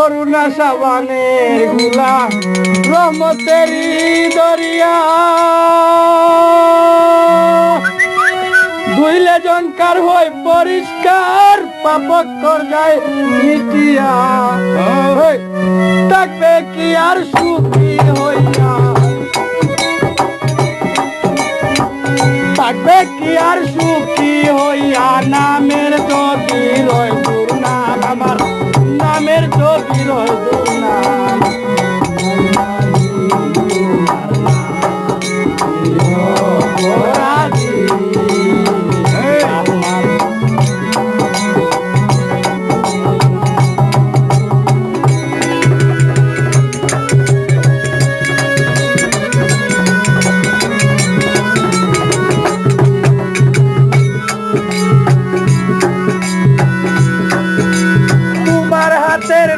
করুণা সাবানের গুলা রহমতেরি দরিয়া ধুইলে জনকার হয় পরিষ্কার পাপকর যায় মিটিয়া থাকবে কি আর সুখী হইয়া থাকবে কি আর সুখী হইয়া নামের যদি রয় দুর্নাম আমার নামের যদি রয় দুর্নাম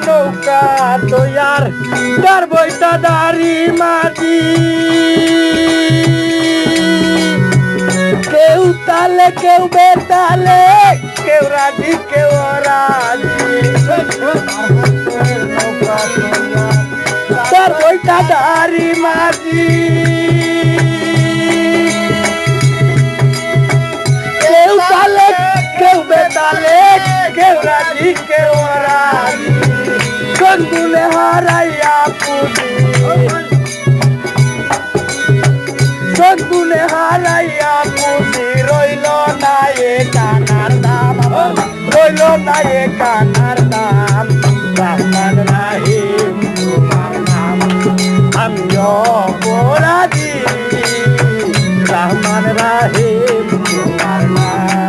নৌকা তৈয়ার তার বইটা দাড়ি মাঝি কেউ তালে কেউ বেতালে কেউ রাজি কেউ রাজি তার বইটা দাড়ি মাঝি কেউ তালে কেউ বেতালে কেউ রাজি কেউ রাজি বন্ধুলে হারাইয়া পুজি বন্ধুলে হারাইয়া পুজি রইল না এ কানার দাম রইল না এ কানার দাম রহমান রাহিম তোমার নাম আমি অপরাধী রহমান রাহিম তোমার নাম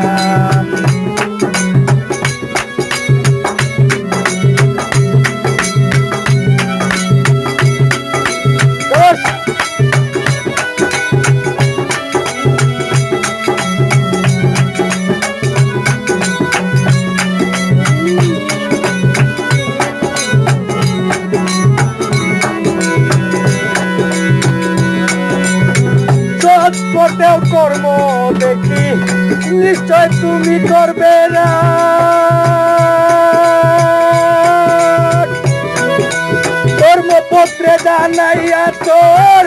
পথেও কর্ম দেখি নিশ্চয় তুমি করবে না কর্মপত্রে জানাইয়া তো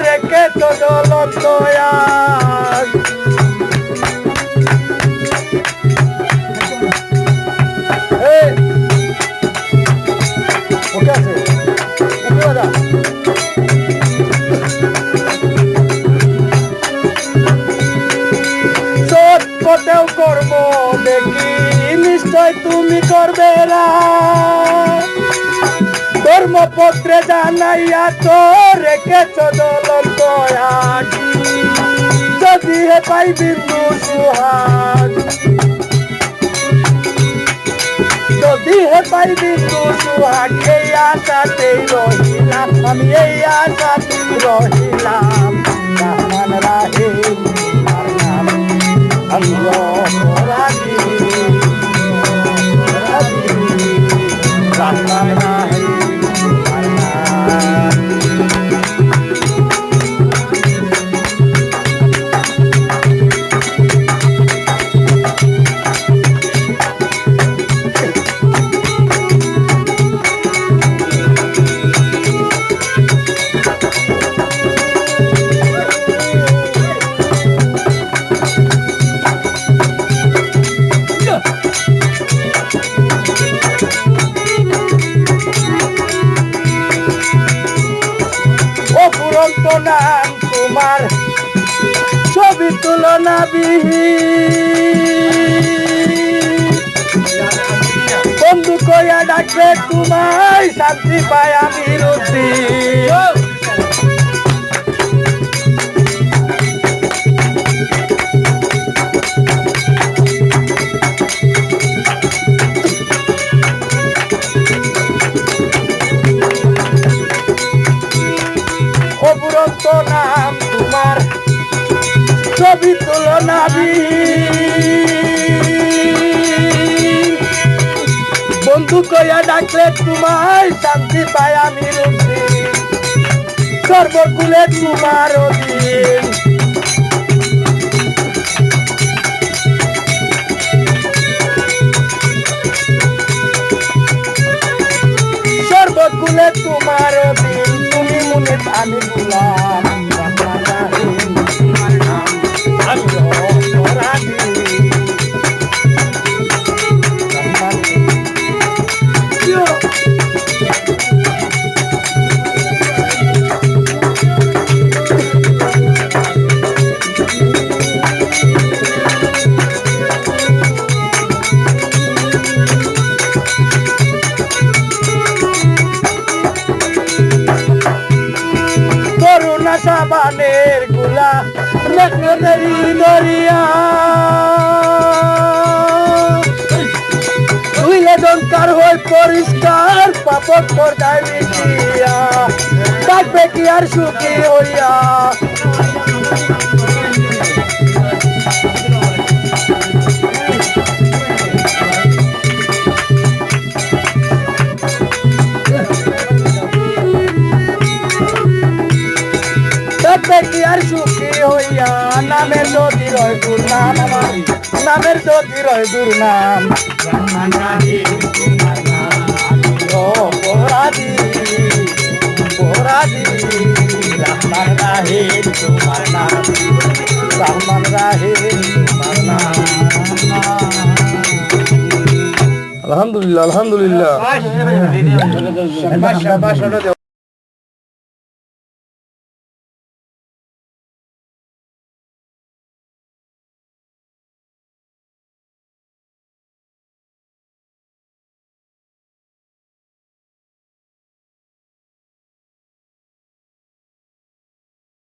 রেখে তো জ্বলন্ত ওকে আছে পথেও কর্ম দেখি নিশ্চয় তুমি করবে না কর্মপত্রে জানাইয়া তো রেখেছ জ্বলন্ত যদি হে পাই বিন্দু সুহাগ যদি হে পাই বিন্দু সুহাগ এই আশাতেই রহিলাম আমি এই আশাতেই রহিলাম রহমান রাহিম আমি অপরাধী রহমান রাহিম নাম তোমার ছবি তুলনা বন্ধু কইয়া ডাকবে তোমায় শান্তি পায় আমি রুচি অপুরন্ত নাম তোমার ছবি তুলনা বন্ধু কইয়া ডাকলে তোমায় শান্তি পায় আমি রুচি সর্বকুলে তোমার অধীন বলে তোমার দিন তুমি মনে আমি গুলাম রহমান রাহিম তোমার নাম আমি অপরাধী রহমান করুণা সাবানের গুলা রক্তরি দরিয়া ধুইলে দন্তার হই পরিষ্কার পাপক পর্দায় মিটিয়া থাকবে কি আর সুখী হইয়া থাকবে কি আর সুখী হইয়া নামের যদি রয় দুর্নাম আমার নামের যদি রয় দুর্নাম রহমান রাহিম তোমার নাম অপরাধী অপরাধী রহমান রাহিম তোমার নাম রহমান রাহিম তোমার নাম আলহামদুলিল্লাহ আলহামদুলিল্লাহ